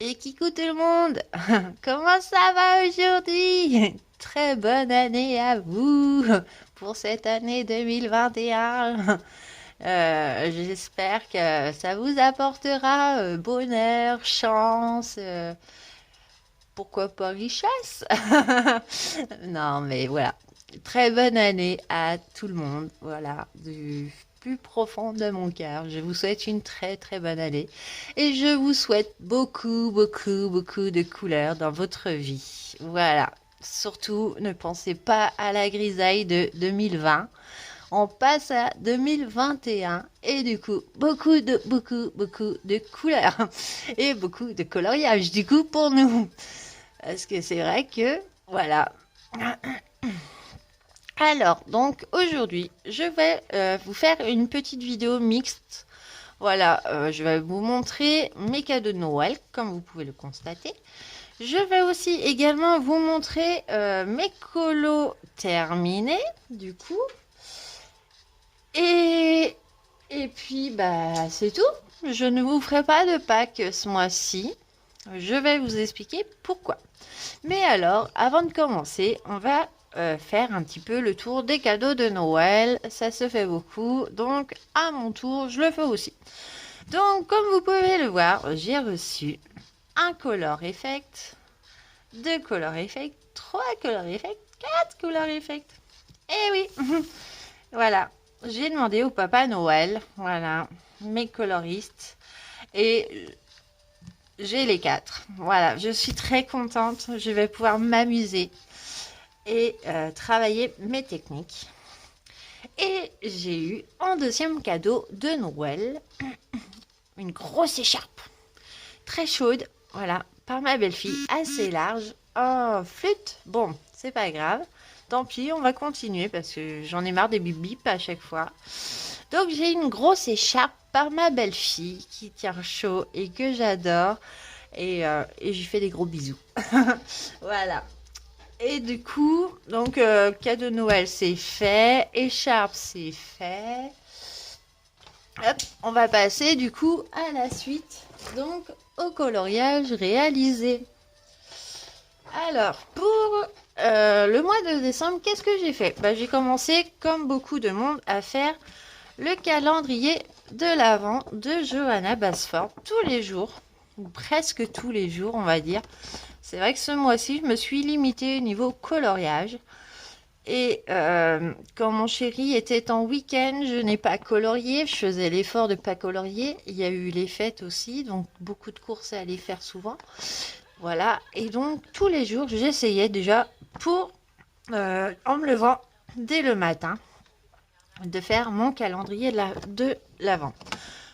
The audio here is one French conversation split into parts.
Et coucou tout le monde. Comment ça va aujourd'hui? Très bonne année à vous pour cette année 2021. J'espère que ça vous apportera bonheur, chance, pourquoi pas richesse. Non, mais voilà. Très bonne année à tout le monde. Voilà, du plus profond de mon cœur. Je vous souhaite une très très bonne année. Et je vous souhaite beaucoup, beaucoup, beaucoup de couleurs dans votre vie. Voilà. Surtout, ne pensez pas à la grisaille de 2020. On passe à 2021 et du coup, beaucoup de couleurs et beaucoup de coloriage du coup pour nous. Parce que c'est vrai que, voilà. Alors, donc aujourd'hui, je vais vous faire une petite vidéo mixte. Voilà, je vais vous montrer mes cadeaux de Noël, comme vous pouvez le constater. Je vais aussi également vous montrer mes colos terminés, du coup. Et, et puis, bah, c'est tout. Je ne vous ferai pas de Pâques ce mois-ci. Je vais vous expliquer pourquoi. Mais alors, avant de commencer, on va faire un petit peu le tour des cadeaux de Noël. Ça se fait beaucoup, donc à mon tour, je le fais aussi. Donc, comme vous pouvez le voir, j'ai reçu un Color Effect, deux Color Effect, trois Color Effect, quatre Color Effect. Eh oui, voilà. J'ai demandé au Papa Noël, voilà, mes coloristes, et j'ai les quatre. Voilà, je suis très contente. Je vais pouvoir m'amuser et travailler mes techniques. Et j'ai eu en deuxième cadeau de Noël une grosse écharpe très chaude, voilà, par ma belle-fille, assez large. Oh, flûte, bon, c'est pas grave. Tant pis, on va continuer parce que j'en ai marre des bip bip à chaque fois. Donc j'ai une grosse écharpe par ma belle-fille qui tient chaud et que j'adore. Et je lui fais des gros bisous. Voilà. Et du coup, donc cadeau de Noël c'est fait, écharpe c'est fait. Hop, on va passer du coup à la suite, donc au coloriage réalisé. Alors, pour le mois de décembre, qu'est-ce que j'ai fait? Bah, j'ai commencé, comme beaucoup de monde, à faire le calendrier de l'Avent de Johanna Basford tous les jours, ou presque tous les jours, on va dire. C'est vrai que ce mois-ci, je me suis limitée au niveau coloriage. Et quand mon chéri était en week-end, je n'ai pas colorié. Je faisais l'effort de ne pas colorier. Il y a eu les fêtes aussi, donc beaucoup de courses à aller faire souvent. Voilà. Et donc, tous les jours, j'essayais déjà pour, en me levant dès le matin, de faire mon calendrier de l'Avent.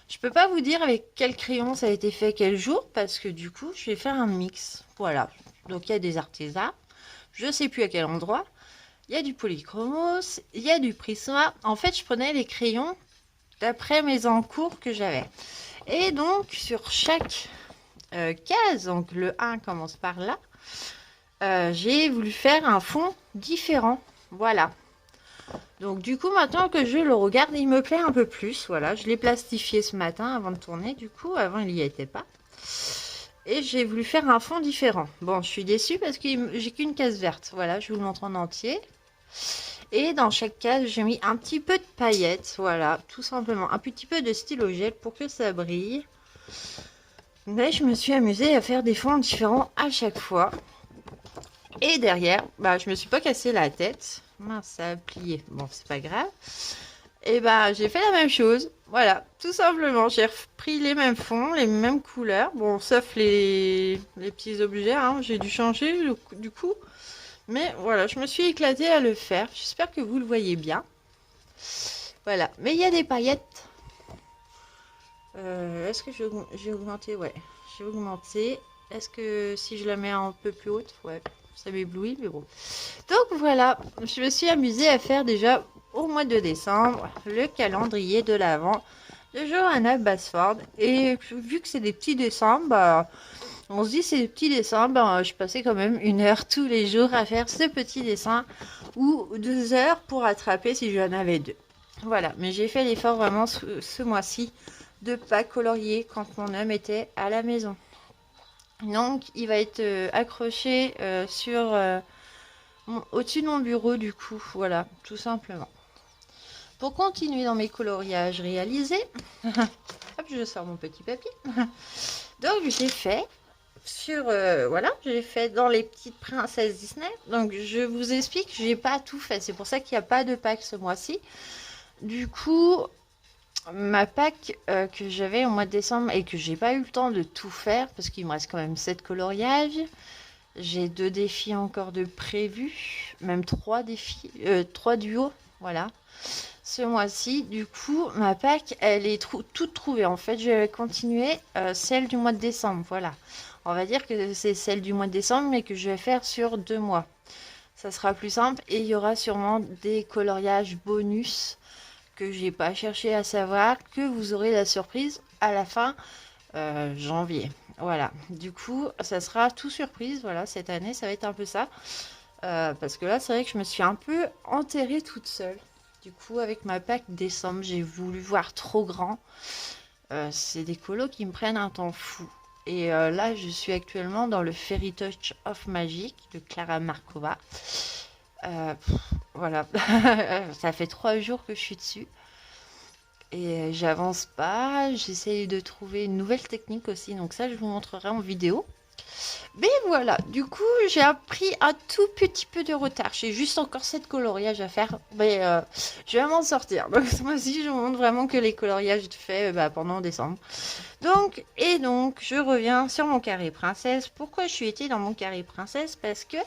Je peux pas vous dire avec quel crayon ça a été fait quel jour, parce que du coup, je vais faire un mix. Voilà. Donc, il y a des artésans. Je ne sais plus à quel endroit. Il y a du polychromos, il y a du prisma. En fait, je prenais les crayons d'après mes encours que j'avais. Et donc, sur chaque case, donc le 1 commence par là, j'ai voulu faire un fond différent. Voilà. Donc, du coup, maintenant que je le regarde, il me plaît un peu plus. Voilà, je l'ai plastifié ce matin avant de tourner. Du coup, avant, il n'y était pas. Et j'ai voulu faire un fond différent. Bon, je suis déçue parce que j'ai qu'une case verte. Voilà, je vous le montre en entier. Et dans chaque case, j'ai mis un petit peu de paillettes. Voilà, tout simplement. Un petit peu de stylo gel pour que ça brille. Mais je me suis amusée à faire des fonds différents à chaque fois. Et derrière, bah, je me suis pas cassé la tête. Mince, ça a plié. Bon, c'est pas grave. Et bah, j'ai fait la même chose. Voilà, tout simplement. J'ai repris les mêmes fonds, les mêmes couleurs. Bon, sauf les petits objets. Hein. J'ai dû changer du coup. Mais voilà, je me suis éclatée à le faire. J'espère que vous le voyez bien. Voilà, mais il y a des paillettes. Est-ce que j'ai augmenté? Ouais, j'ai augmenté. Est-ce que si je la mets un peu plus haute? Ouais, ça m'éblouit, mais bon. Donc voilà, je me suis amusée à faire déjà au mois de décembre le calendrier de l'Avent de Johanna Basford. Et vu que c'est des petits dessins, bah, on se dit c'est des petits dessins, ben, je passais quand même 1 heure tous les jours à faire ce petit dessin ou 2 heures pour attraper si j'en avais deux. Voilà, mais j'ai fait l'effort vraiment ce mois-ci de pas colorier quand mon homme était à la maison. Donc, il va être accroché sur au-dessus de mon bureau, du coup. Voilà, tout simplement. Pour continuer dans mes coloriages réalisés, hop, je sors mon petit papier. Donc, j'ai fait sur voilà, j'ai fait dans les petites princesses Disney. Donc, je vous explique, j'ai pas tout fait. C'est pour ça qu'il n'y a pas de pack ce mois-ci. Du coup, ma pack que j'avais au mois de décembre et que j'ai pas eu le temps de tout faire parce qu'il me reste quand même 7 coloriages. J'ai 2 défis encore de prévus, même 3 défis, 3 duos, voilà. Ce mois-ci, du coup, ma pack, elle est toute trouvée. En fait, je vais continuer celle du mois de décembre, voilà. On va dire que c'est celle du mois de décembre, mais que je vais faire sur 2 mois. Ça sera plus simple et il y aura sûrement des coloriages bonus que j'ai pas cherché à savoir, que vous aurez la surprise à la fin janvier. Voilà, du coup, ça sera tout surprise. Voilà, cette année, ça va être un peu ça. Parce que là, c'est vrai que je me suis un peu enterrée toute seule. Du coup, avec ma pack décembre, j'ai voulu voir trop grand. C'est des colos qui me prennent un temps fou. Et là, je suis actuellement dans le Fairy Touch of Magic de Clara Markova. Voilà, ça fait 3 jours que je suis dessus. Et j'avance pas, j'essaye de trouver une nouvelle technique aussi, donc ça je vous montrerai en vidéo. Mais voilà, du coup j'ai appris un tout petit peu de retard. J'ai juste encore 7 coloriages à faire, mais je vais m'en sortir. Donc ce mois-ci je vous montre vraiment que les coloriages faits pendant décembre. Donc, je reviens sur mon carré princesse. Pourquoi je suis été dans mon carré princesse? Parce que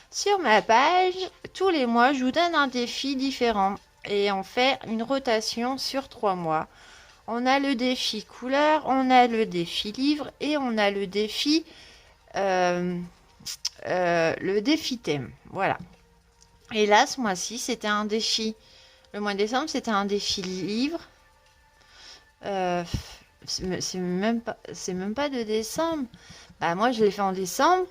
sur ma page, tous les mois, je vous donne un défi différent. Et on fait une rotation sur 3 mois. On a le défi couleur, on a le défi livre et on a euh, le défi thème. Voilà. Et là, ce mois-ci, c'était un défi. Le mois de décembre, c'était un défi livre. C'est même pas de décembre. Bah, moi, je l'ai fait en décembre,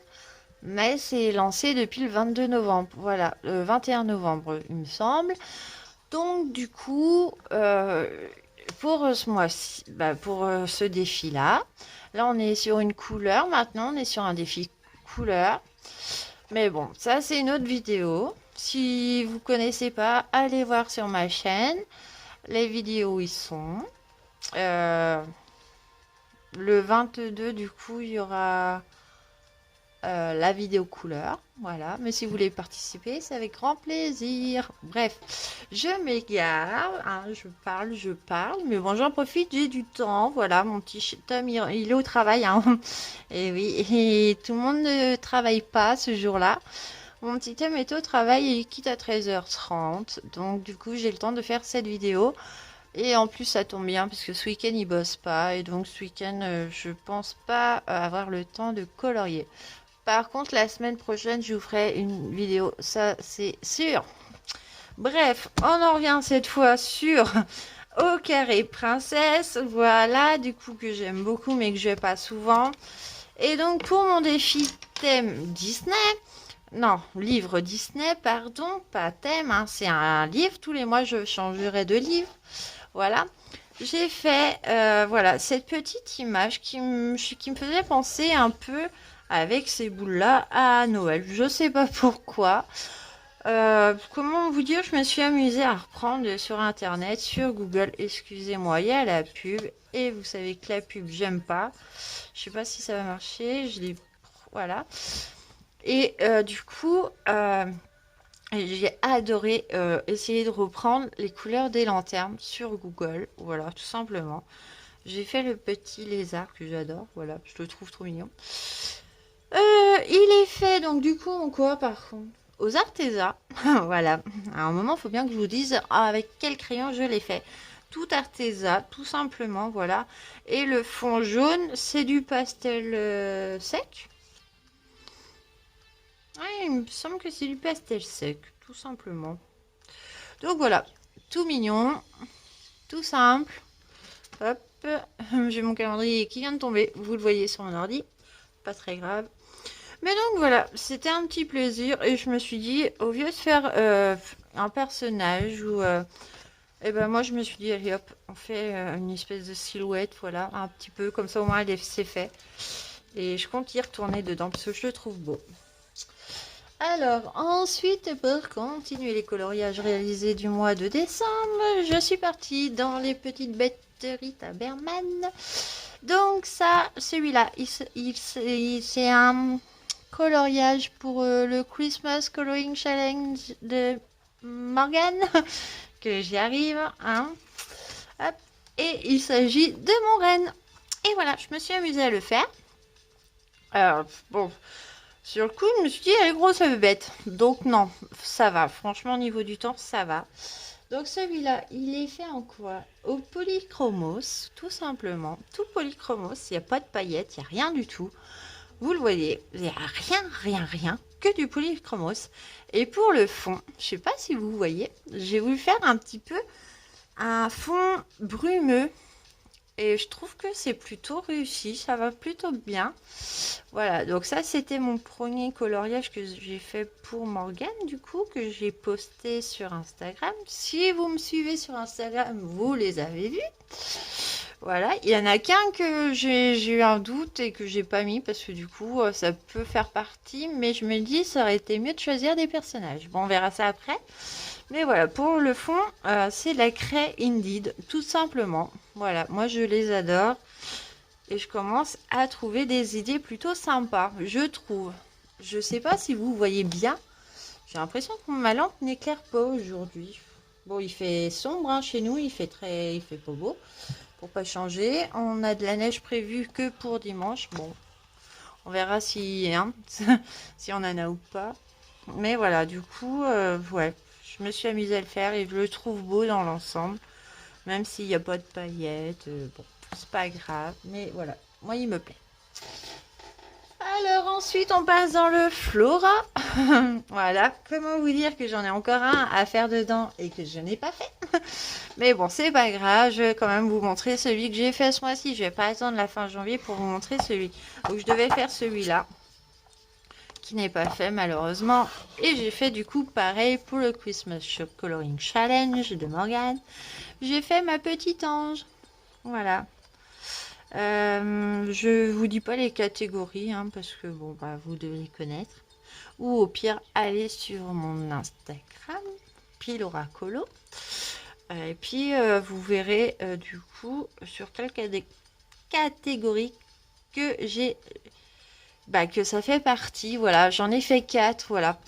mais c'est lancé depuis le 22 novembre. Voilà, le 21 novembre, il me semble. Donc, du coup, pour ce mois-ci, pour ce défi-là, là, on est sur une couleur. Maintenant, on est sur un défi couleur. Mais bon, ça, c'est une autre vidéo. Si vous connaissez pas, allez voir sur ma chaîne. Les vidéos, ils sont. Euh, le 22, du coup, il y aura la vidéo couleur. Voilà. Mais si vous voulez participer, c'est avec grand plaisir. Bref, je m'égare. Hein, je parle. Mais bon, j'en profite, j'ai du temps. Voilà, mon petit Tom, il est au travail. Hein. Et oui, et tout le monde ne travaille pas ce jour-là. Mon petit Tom est au travail et il quitte à 13h30. Donc, du coup, j'ai le temps de faire cette vidéo. Et en plus, ça tombe bien parce que ce week-end, il bosse pas. Et donc, ce week-end, je pense pas avoir le temps de colorier. Par contre, la semaine prochaine, je vous ferai une vidéo. Ça, c'est sûr. Bref, on en revient cette fois sur au carré princesse. Voilà, du coup, que j'aime beaucoup, mais que je vais pas souvent. Et donc, pour mon défi thème Disney. Non, livre Disney, pardon, pas thème. Hein, c'est un livre. Tous les mois, je changerai de livre. Voilà, j'ai fait voilà, cette petite image qui me faisait penser un peu avec ces boules-là à Noël. Je sais pas pourquoi. Comment vous dire, je me suis amusée à reprendre sur Internet, sur Google. Excusez-moi, il y a la pub. Et vous savez que la pub, j'aime pas. Je sais pas si ça va marcher. Je l'ai... Voilà. Et du coup... j'ai adoré essayer de reprendre les couleurs des lanternes sur Google. Voilà, tout simplement. J'ai fait le petit lézard que j'adore. Voilà, je le trouve trop mignon. Il est fait, donc du coup, en quoi par contre? Aux Arteza. Voilà. À un moment, il faut bien que je vous dise avec quel crayon je l'ai fait. Tout Arteza, tout simplement, voilà. Et le fond jaune, c'est du pastel sec. Ouais, il me semble que c'est du pastel sec, tout simplement. Donc voilà, tout mignon, tout simple. Hop, j'ai mon calendrier qui vient de tomber, vous le voyez sur mon ordi, pas très grave. Mais donc voilà, c'était un petit plaisir et je me suis dit, au lieu de faire un personnage ou... et ben moi je me suis dit, allez hop, on fait une espèce de silhouette, voilà, un petit peu, comme ça au moins c'est fait. Et je compte y retourner dedans parce que je le trouve beau. Alors, ensuite, pour continuer les coloriages réalisés du mois de décembre, je suis partie dans les petites bêtes de Rita Berman. Donc ça, celui-là, c'est un coloriage pour le Christmas Coloring Challenge de Morgan, que j'y arrive, hein. Hop. Et il s'agit de mon renne. Et voilà, je me suis amusée à le faire. Alors, bon... Sur le coup, je me suis dit, elle est grosse, elle est bête. Donc non, ça va. Franchement, au niveau du temps, ça va. Donc celui-là, il est fait en quoi? Au polychromos, tout simplement. Tout polychromos, il n'y a pas de paillettes, il n'y a rien du tout. Vous le voyez, il n'y a rien, que du polychromos. Et pour le fond, je ne sais pas si vous voyez, j'ai voulu faire un petit peu un fond brumeux. Et je trouve que c'est plutôt réussi, ça va plutôt bien. Voilà, donc ça c'était mon premier coloriage que j'ai fait pour Morgane, du coup, que j'ai posté sur Instagram. Si vous me suivez sur Instagram, vous les avez vus. Voilà, il y en a qu'un que j'ai eu un doute et que j'ai pas mis parce que du coup ça peut faire partie, mais je me dis ça aurait été mieux de choisir des personnages. Bon, on verra ça après. Mais voilà, pour le fond, c'est la craie Indeed, tout simplement. Voilà, moi je les adore. Et je commence à trouver des idées plutôt sympas, je trouve. Je sais pas si vous voyez bien. J'ai l'impression que ma lampe n'éclaire pas aujourd'hui. Bon, il fait sombre hein, chez nous, il fait pas beau. Pour pas changer, on a de la neige prévue que pour dimanche. Bon, on verra si, hein, si on en a ou pas. Mais voilà, du coup, ouais, je me suis amusée à le faire et je le trouve beau dans l'ensemble. Même s'il n'y a pas de paillettes, bon, c'est pas grave. Mais voilà, moi il me plaît. Alors ensuite on passe dans le Flora. Voilà, comment vous dire que j'en ai encore un à faire dedans et que je n'ai pas fait. Mais bon, c'est pas grave, je vais quand même vous montrer celui que j'ai fait ce mois-ci. Je vais pas attendre la fin janvier pour vous montrer celui. Donc je devais faire celui-là, qui n'est pas fait malheureusement. Et j'ai fait du coup pareil pour le Christmas Coloring Challenge de Morgane. J'ai fait ma petite ange. Voilà. Je vous dis pas les catégories hein, parce que bon bah vous devez les connaître. Ou au pire allez sur mon Instagram Pilora Colo. Et puis vous verrez du coup sur quelle catégorie que j'ai que ça fait partie. Voilà, j'en ai fait 4. Voilà.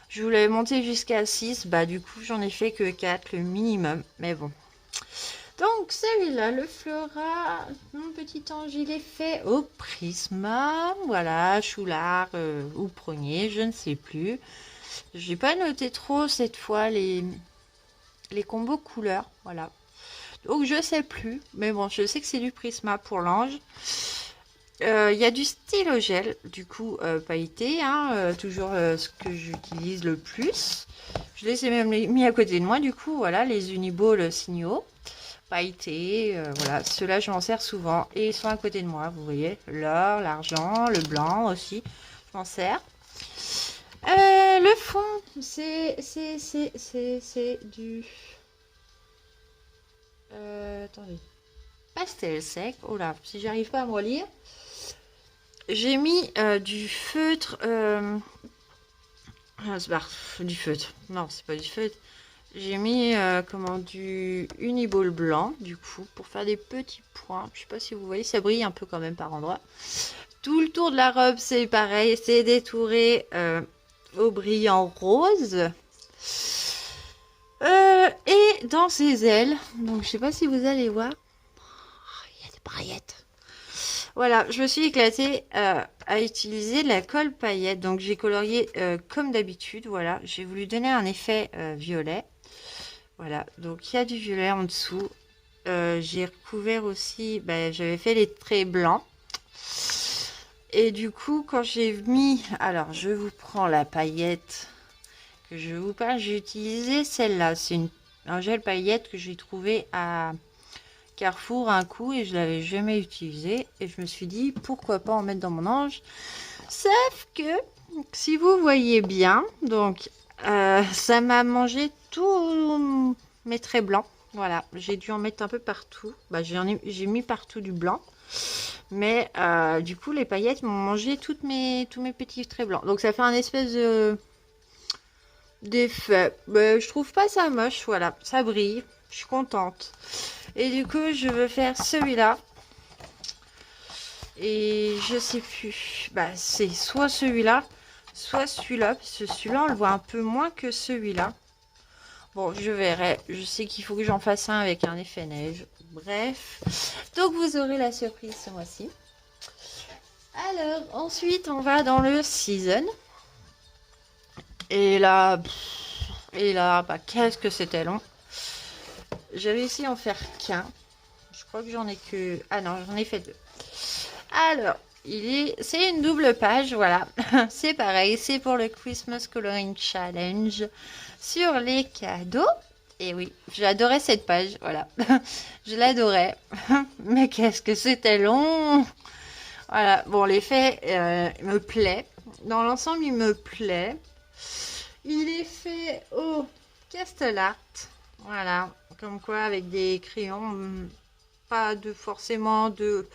Je voulais monter jusqu'à 6. Bah du coup j'en ai fait que 4 le minimum. Mais bon. Donc celui-là, le Flora, mon petit ange, il est fait au Prisma, voilà, Choulard ou Prunier, je ne sais plus. J'ai pas noté trop cette fois les combos couleurs, voilà. Donc je sais plus, mais bon, je sais que c'est du Prisma pour l'ange. Il y a du stylo gel, du coup pailleté, hein, toujours ce que j'utilise le plus. Je les ai même mis à côté de moi, du coup, voilà, les Uniballs signaux. Pailletés, voilà, ceux-là je m'en sers souvent et ils sont à côté de moi, vous voyez, l'or, l'argent, le blanc aussi, je m'en sers. Le fond, c'est du attendez, pastel sec. Oh là, si j'arrive pas à me relire, j'ai mis du feutre, du feutre, non c'est pas du feutre. J'ai mis du Uniball blanc du coup pour faire des petits points. Je sais pas si vous voyez, ça brille un peu quand même par endroits. Tout le tour de la robe c'est pareil, c'est détouré au brillant rose. Et dans ses ailes, donc je sais pas si vous allez voir, il y a des paillettes. Voilà, je me suis éclatée à utiliser de la colle paillette. Donc j'ai colorié comme d'habitude. Voilà, j'ai voulu donner un effet violet. Voilà, donc il y a du violet en dessous. J'ai recouvert aussi, j'avais fait les traits blancs. Et du coup, quand j'ai mis, alors je vous prends la paillette que je vous parle, j'ai utilisé celle-là. C'est un gel paillette que j'ai trouvé à Carrefour un coup et je l'avais jamais utilisé. Et je me suis dit, pourquoi pas en mettre dans mon ange. Sauf que, si vous voyez bien, donc ça m'a mangé tous mes traits blancs. Voilà, j'ai dû en mettre un peu partout. J'ai mis partout du blanc. Mais du coup, les paillettes m'ont mangé tous mes petits traits blancs. Donc ça fait un espèce d'effet. Mais je trouve pas ça moche, voilà. Ça brille, je suis contente. Et du coup, je veux faire celui-là. Et je sais plus. Bah, c'est soit celui-là, soit celui-là. Parce que celui-là, on le voit un peu moins que celui-là. Bon, je verrai. Je sais qu'il faut que j'en fasse un avec un effet neige. Bref. Donc, vous aurez la surprise ce mois-ci. Alors, ensuite, on va dans le season. Et là, bah, qu'est-ce que c'était long. J'ai réussi à en faire qu'un. Je crois que j'en ai que... Ah non, j'en ai fait deux. Alors, c'est une double page, voilà. C'est pareil, c'est pour le Christmas Coloring Challenge sur les cadeaux. Et oui, j'adorais cette page, voilà. Je l'adorais. Mais qu'est-ce que c'était long. Voilà, bon, l'effet me plaît. Dans l'ensemble, il me plaît. Il est fait au Castle Art. Voilà, comme quoi avec des crayons, pas forcément de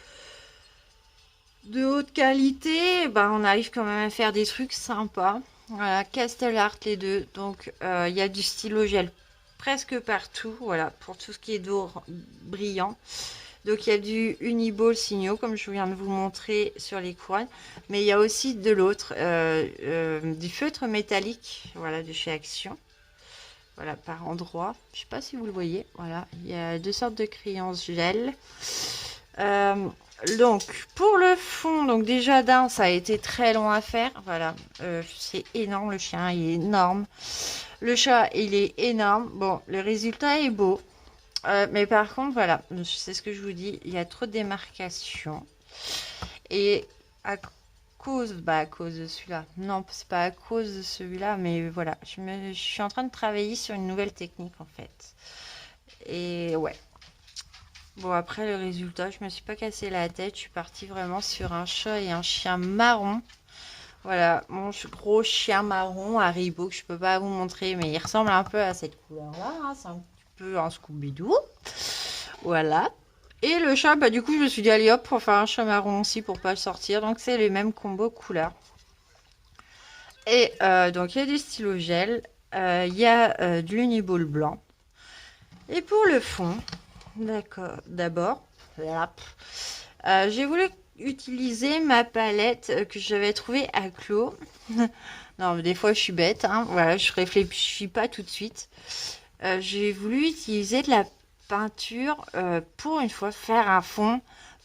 haute qualité, bah, on arrive quand même à faire des trucs sympas. Voilà, Castle Art les deux. Donc il y a du stylo gel presque partout, voilà, pour tout ce qui est d'or brillant. Donc il y a du Uniball Signaux, comme je viens de vous montrer sur les couronnes. Mais il y a aussi de l'autre, du feutre métallique, voilà, de chez Action. Voilà, par endroit. Je sais pas si vous le voyez. Voilà, il y a deux sortes de crayons gel. Donc, pour le fond, donc déjà d'un, ça a été très long à faire. Voilà, c'est énorme, le chien, il est énorme. Le chat, il est énorme. Bon, le résultat est beau. Mais par contre, voilà, c'est ce que je vous dis, il y a trop de démarcations. Et à cause de celui-là. Non, c'est pas à cause de celui-là, mais voilà, je suis en train de travailler sur une nouvelle technique en fait. Et ouais. Bon, après le résultat, je me suis pas cassé la tête. Je suis partie vraiment sur un chat et un chien marron. Voilà, mon gros chien marron Haribo que je peux pas vous montrer, mais il ressemble un peu à cette couleur-là. Hein. C'est un petit peu un Scooby-Doo. Voilà. Et le chat, bah du coup, je me suis dit, allez hop, pour faire un chat marron aussi pour pas le sortir. Donc, c'est les mêmes combos couleurs. Et donc, il y a du stylo gel. Il y a de l'uniball blanc. Et pour le fond, d'accord, d'abord, j'ai voulu utiliser ma palette que j'avais trouvée à Clos. Non, mais des fois, je suis bête. Hein. Voilà, je réfléchis pas tout de suite. J'ai voulu utiliser de la peinture pour une fois faire un fond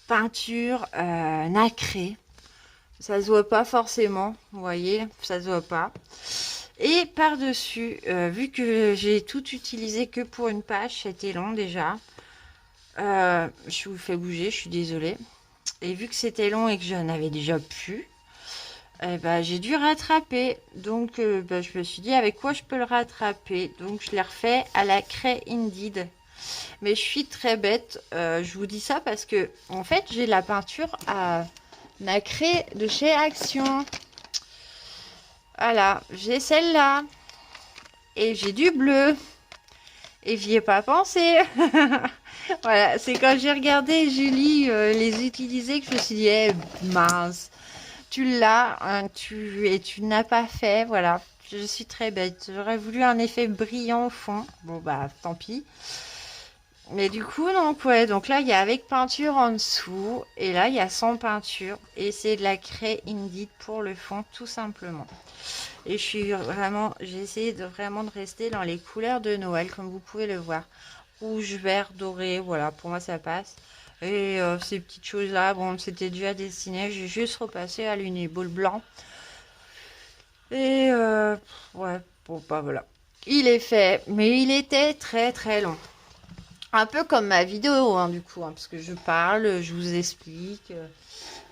peinture nacré. Ça se voit pas forcément, vous voyez, ça se voit pas. Et par-dessus, vu que j'ai tout utilisé que pour une page, c'était long déjà. Je vous fais bouger, je suis désolée. Et vu que c'était long et que j'en avais déjà plus, j'ai dû rattraper. Donc je me suis dit avec quoi je peux le rattraper. Donc je l'ai refait à la craie Indeed. Mais je suis très bête. Je vous dis ça parce que en fait j'ai la peinture à nacré de chez Action. Voilà, j'ai celle-là. Et j'ai du bleu. Et j'y ai pas pensé. Voilà, c'est quand j'ai regardé Julie les utiliser que je me suis dit, eh, mince, tu l'as, hein, tu n'as pas fait. Voilà, je suis très bête. J'aurais voulu un effet brillant au fond. Bon, bah, tant pis. Mais du coup, donc, ouais, donc là, il y a avec peinture en dessous. Et là, il y a sans peinture. Et c'est de la craie Indeed pour le fond, tout simplement. Et j'ai essayé vraiment de rester dans les couleurs de Noël, comme vous pouvez le voir. Rouge, vert, doré, voilà, pour moi ça passe. Et ces petites choses-là, bon, c'était déjà dessiné, j'ai juste repassé à l'uniball blanc. Et ouais, bon, bah voilà. Il est fait, mais il était très très long. Un peu comme ma vidéo, hein, du coup, hein, parce que je parle, je vous explique.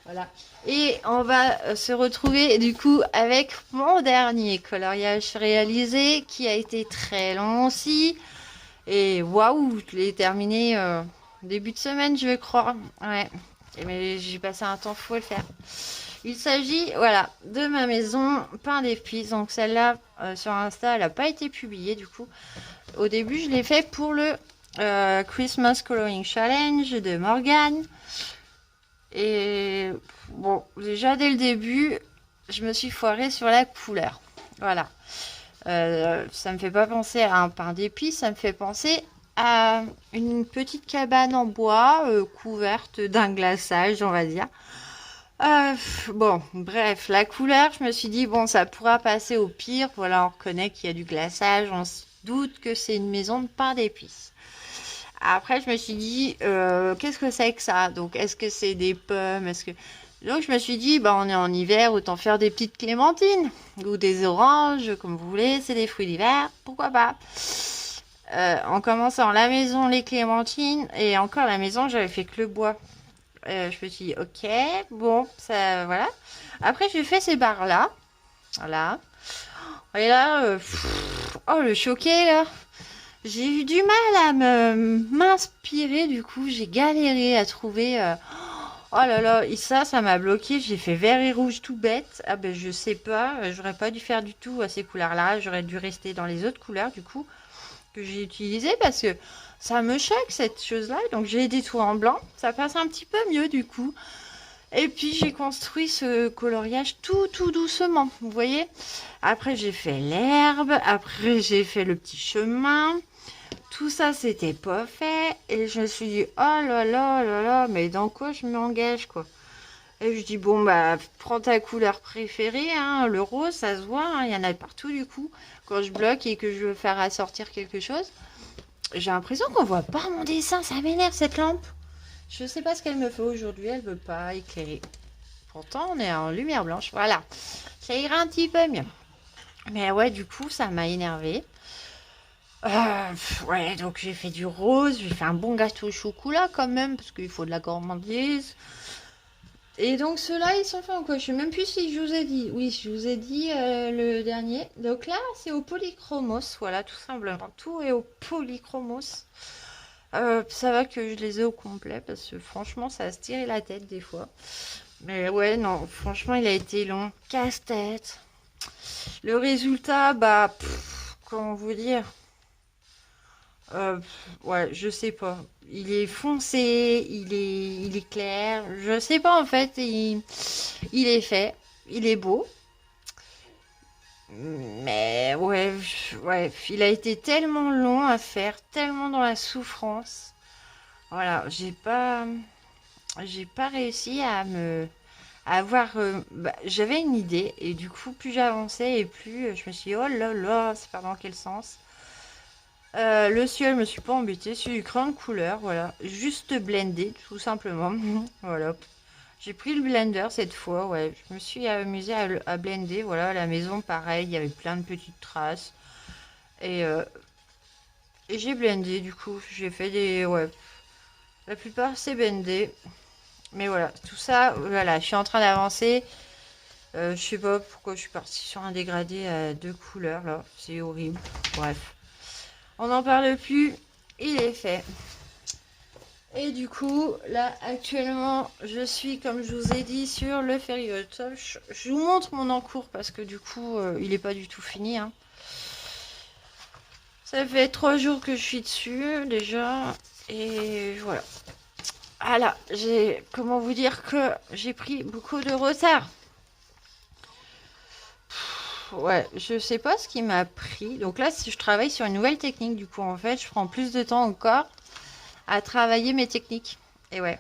Voilà. Et on va se retrouver du coup avec mon dernier coloriage réalisé qui a été très long aussi. Et waouh, je l'ai terminé début de semaine, je crois. Ouais. Mais j'ai passé un temps fou à le faire. Il s'agit, voilà, de ma maison pain d'épices. Donc celle-là, sur Insta, elle n'a pas été publiée du coup. Au début, je l'ai fait pour le Christmas Coloring Challenge de Morgane. Et bon, déjà dès le début, je me suis foirée sur la couleur. Voilà. Ça me fait pas penser à un pain d'épices, ça me fait penser à une petite cabane en bois couverte d'un glaçage, on va dire. Bon, bref, la couleur, je me suis dit, bon, ça pourra passer au pire. Voilà, on reconnaît qu'il y a du glaçage, on se doute que c'est une maison de pain d'épices. Après, je me suis dit, qu'est-ce que c'est que ça? Donc, est-ce que c'est des pommes? Donc, je me suis dit, bah, on est en hiver, autant faire des petites clémentines ou des oranges, comme vous voulez, c'est des fruits d'hiver, pourquoi pas? En commençant la maison, les clémentines, et encore la maison, j'avais fait que le bois. Je me suis dit, ok, bon, ça, voilà. Après, j'ai fait ces barres-là, voilà. Et là, oh, le choqué, là. J'ai eu du mal à m'inspirer, du coup, j'ai galéré à trouver. Oh là là, et ça m'a bloqué. J'ai fait vert et rouge tout bête. Ah ben, je sais pas, j'aurais pas dû faire du tout à ces couleurs-là. J'aurais dû rester dans les autres couleurs, du coup, que j'ai utilisées parce que ça me choque cette chose-là. Donc, j'ai des tours en blanc. Ça passe un petit peu mieux, du coup. Et puis, j'ai construit ce coloriage tout doucement. Vous voyez? Après, j'ai fait l'herbe. Après, j'ai fait le petit chemin. Tout ça, c'était pas fait. Et je me suis dit, oh là, mais dans quoi je m'engage, quoi. Et je dis, bon, bah, prends ta couleur préférée, hein, le rose, ça se voit, hein, il y en a partout, du coup. Quand je bloque et que je veux faire assortir quelque chose, j'ai l'impression qu'on voit pas mon dessin, ça m'énerve, cette lampe. Je sais pas ce qu'elle me fait aujourd'hui, elle veut pas éclairer. Pourtant, on est en lumière blanche, voilà. Ça ira un petit peu mieux. Mais ouais, du coup, ça m'a énervé. Ouais, donc j'ai fait du rose, j'ai fait un bon gâteau au chocolat quand même, parce qu'il faut de la gourmandise. Et donc ceux-là, ils sont faits en quoi? Je sais même plus si je vous ai dit. Oui, je vous ai dit le dernier. Donc là, c'est au polychromos, voilà, tout simplement. Tout est au polychromos. Ça va que je les ai au complet, parce que franchement, ça a se tirer la tête des fois. Mais ouais, non, franchement, il a été long. Casse-tête. Le résultat, bah, comment vous dire? Ouais, je sais pas. Il est foncé, il est clair. Je sais pas en fait. Il est fait, il est beau. Mais ouais, ouais, il a été tellement long à faire, tellement dans la souffrance. Voilà, j'ai pas réussi à avoir. J'avais une idée et du coup, plus j'avançais et plus je me suis dit, oh là là, c'est pas dans quel sens. Le ciel, je me suis pas embêtée, c'est du crayon de couleur, voilà. Juste blender, tout simplement. Voilà. J'ai pris le blender cette fois, ouais. Je me suis amusée à blender, voilà. À la maison, pareil, il y avait plein de petites traces. Et, euh, et j'ai blendé, du coup. J'ai fait des... Ouais. La plupart, c'est blendé. Mais voilà, tout ça, voilà. Je suis en train d'avancer. Je sais pas pourquoi je suis partie sur un dégradé à deux couleurs, là. C'est horrible. Bref. On n'en parle plus. Il est fait. Et du coup, là, actuellement, je suis, comme je vous ai dit, sur le Ferriotouch. Je vous montre mon encours parce que du coup, il n'est pas du tout fini, hein. Ça fait 3 jours que je suis dessus, déjà. Et voilà. Voilà, comment vous dire que j'ai pris beaucoup de retard. Ouais, je sais pas ce qui m'a pris. Donc là, si je travaille sur une nouvelle technique, du coup, en fait, je prends plus de temps encore à travailler mes techniques. Et ouais.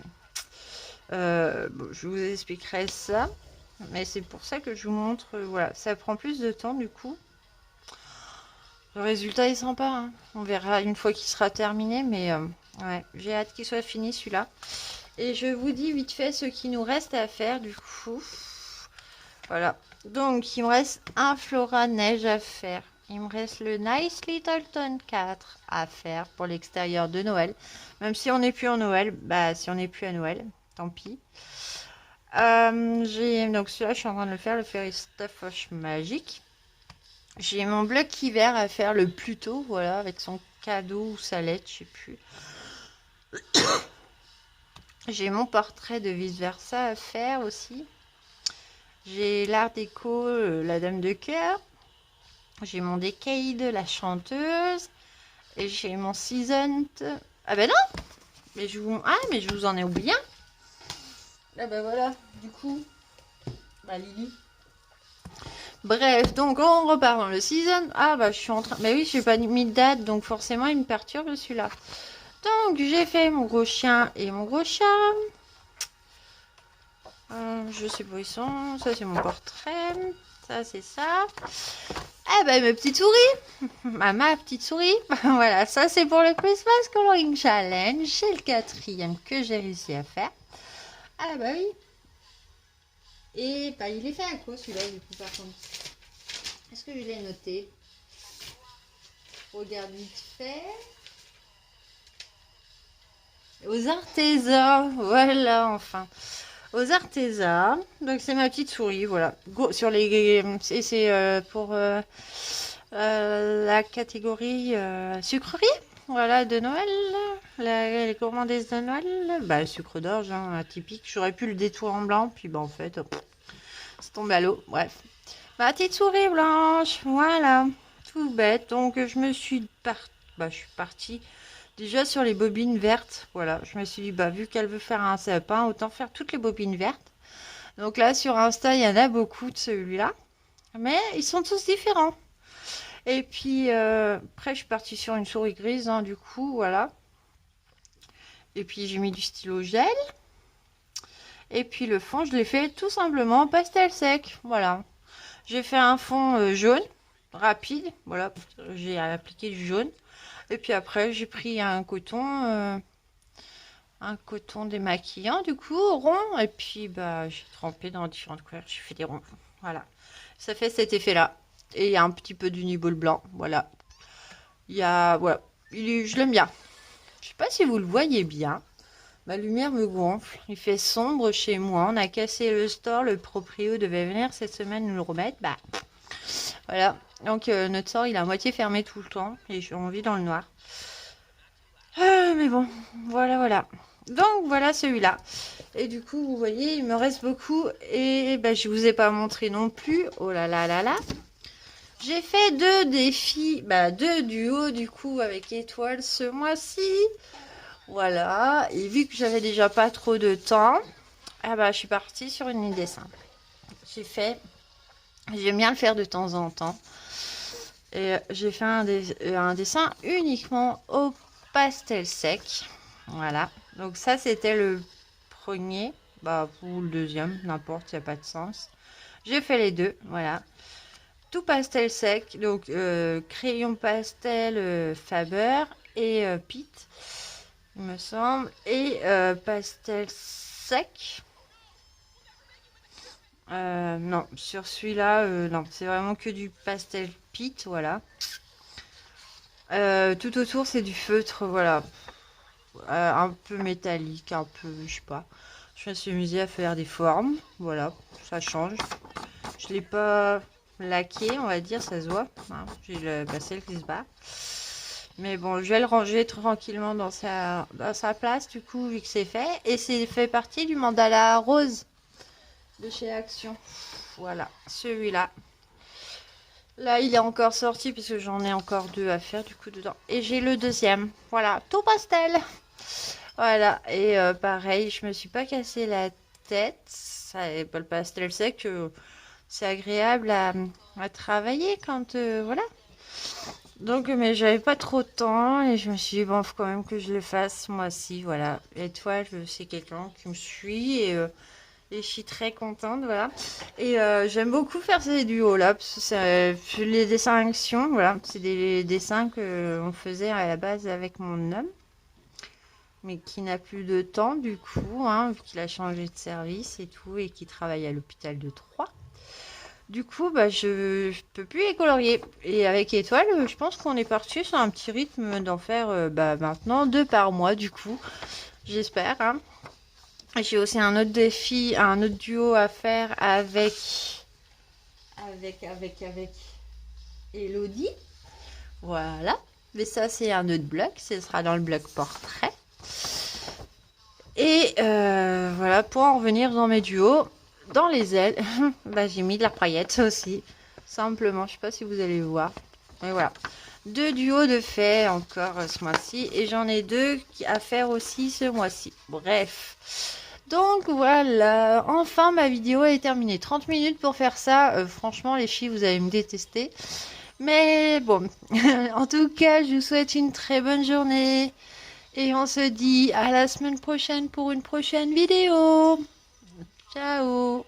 Bon, je vous expliquerai ça. Mais c'est pour ça que je vous montre. Voilà, ça prend plus de temps, du coup. Le résultat est sympa, hein. On verra une fois qu'il sera terminé. Mais ouais, j'ai hâte qu'il soit fini, celui-là. Et je vous dis vite fait ce qu'il nous reste à faire, du coup. Voilà. Donc, il me reste un Flora Neige à faire. Il me reste le Nice Littleton 4 à faire pour l'extérieur de Noël. Même si on n'est plus en Noël, bah si on n'est plus à Noël, tant pis. Donc celui-là, je suis en train de le faire, le Fairy Stuff Magique. J'ai mon bloc hiver à faire le plus tôt, voilà, avec son cadeau ou sa lettre, je sais plus. J'ai mon portrait de vice versa à faire aussi. J'ai l'art déco, la dame de cœur. J'ai mon Decade, la chanteuse. Et j'ai mon Seasoned. Ah ben non. Mais je vous en ai oublié un. Ah bah voilà, du coup, bah Lily. Bref, donc on repart dans le season. Ah bah je suis en train... Mais oui, je n'ai pas mis de date, donc forcément il me perturbe celui-là. Donc j'ai fait mon gros chien et mon gros chat. Je sais pas où ils sont. Ça c'est mon portrait. Ça c'est ça. Ah bah ma petite souris. Ma petite souris. Voilà, ça c'est pour le Christmas Coloring Challenge. C'est le 4e que j'ai réussi à faire. Ah bah oui. Et bah il est fait à quoi celui-là du coup par contre? Est-ce que je l'ai noté? Regarde vite fait. Aux artisans, voilà enfin. Aux artisans, donc c'est ma petite souris, voilà. Sur les, c'est pour la catégorie sucrerie, voilà, de Noël, les gourmandises de Noël, bah sucre d'orge, hein, typique. J'aurais pu le détour en blanc, puis bah en fait, c'est tombé à l'eau. Bref, ma petite souris blanche, voilà, tout bête. Donc je suis partie. Déjà sur les bobines vertes, voilà, je me suis dit, bah vu qu'elle veut faire un sapin, autant faire toutes les bobines vertes. Donc là, sur Insta, il y en a beaucoup de celui-là, mais ils sont tous différents. Et puis, après, je suis partie sur une souris grise, hein, du coup, voilà. Et puis, j'ai mis du stylo gel. Et puis, le fond, je l'ai fait tout simplement pastel sec, voilà. J'ai fait un fond jaune, rapide, voilà, j'ai appliqué du jaune. Et puis après, j'ai pris un coton démaquillant, du coup, rond. Et puis, bah, j'ai trempé dans différentes couleurs. J'ai fait des ronds. Voilà. Ça fait cet effet-là. Et il y a un petit peu d'uniball blanc. Voilà. Il y a... Voilà. Je l'aime bien. Je sais pas si vous le voyez bien. Ma lumière me gonfle. Il fait sombre chez moi. On a cassé le store. Le proprio devait venir cette semaine nous le remettre. Bah, voilà. Donc, notre store, il est à moitié fermé tout le temps. Et on vit dans le noir. Mais bon, voilà. Donc voilà celui-là. Et du coup, vous voyez, il me reste beaucoup. Et ben, je vous ai pas montré non plus. Oh là là là là. J'ai fait 2 défis, 2 duos du coup avec Étoile ce mois-ci. Voilà. Et vu que j'avais déjà pas trop de temps, je suis partie sur une idée simple. J'aime bien le faire de temps en temps. Et j'ai fait un dessin uniquement au pastel sec. Voilà. Donc ça, c'était le premier. Ou le deuxième, n'importe, il n'y a pas de sens. J'ai fait les deux, voilà. Tout pastel sec. Donc crayon pastel Faber et Pitt, il me semble. Et pastel sec. Non, sur celui-là, non, c'est vraiment que du pastel Pitt, voilà. Tout autour, c'est du feutre, voilà. Un peu métallique, un peu, je sais pas. Je me suis amusée à faire des formes, voilà, ça change. Je l'ai pas laqué, on va dire, ça se voit. Hein. J'ai le pastel qui se bat. Mais bon, je vais le ranger tranquillement dans sa place, du coup, vu que c'est fait. Et c'est fait partie du mandala rose de chez Action. Voilà, celui-là. Là, il est encore sorti puisque j'en ai encore 2 à faire du coup dedans. Et j'ai le deuxième. Voilà, tout pastel. Voilà, et pareil, je me suis pas cassé la tête. Ça, pas le pastel sec, c'est agréable à travailler quand voilà. Donc, mais j'avais pas trop de temps et je me suis dit, bon, faut quand même que je le fasse ce mois-ci. Voilà, et toi, c'est quelqu'un qui me suit et je suis très contente, voilà. Et j'aime beaucoup faire ces duos-là, parce que c'est les dessins action, voilà. C'est des dessins qu'on faisait à la base avec mon homme, mais qui n'a plus de temps, du coup, hein, vu qu'il a changé de service et tout, et qui travaille à l'hôpital de Troyes. Du coup, je peux plus les colorier. Et avec Étoile, je pense qu'on est parti sur un petit rythme d'en faire maintenant 2 par mois, du coup. J'espère, hein. J'ai aussi un autre défi, un autre duo à faire avec Elodie. Voilà. Mais ça, c'est un autre bloc. Ce sera dans le bloc portrait. Et voilà, pour en revenir dans mes duos, dans les ailes, j'ai mis de la paillette aussi. Simplement, je sais pas si vous allez voir. Mais voilà. 2 duos de fait encore ce mois-ci. Et j'en ai 2 à faire aussi ce mois-ci. Bref. Donc voilà, enfin ma vidéo est terminée. 30 minutes pour faire ça. Franchement, les filles, vous allez me détester. Mais bon, en tout cas, je vous souhaite une très bonne journée. Et on se dit à la semaine prochaine pour une prochaine vidéo. Ciao!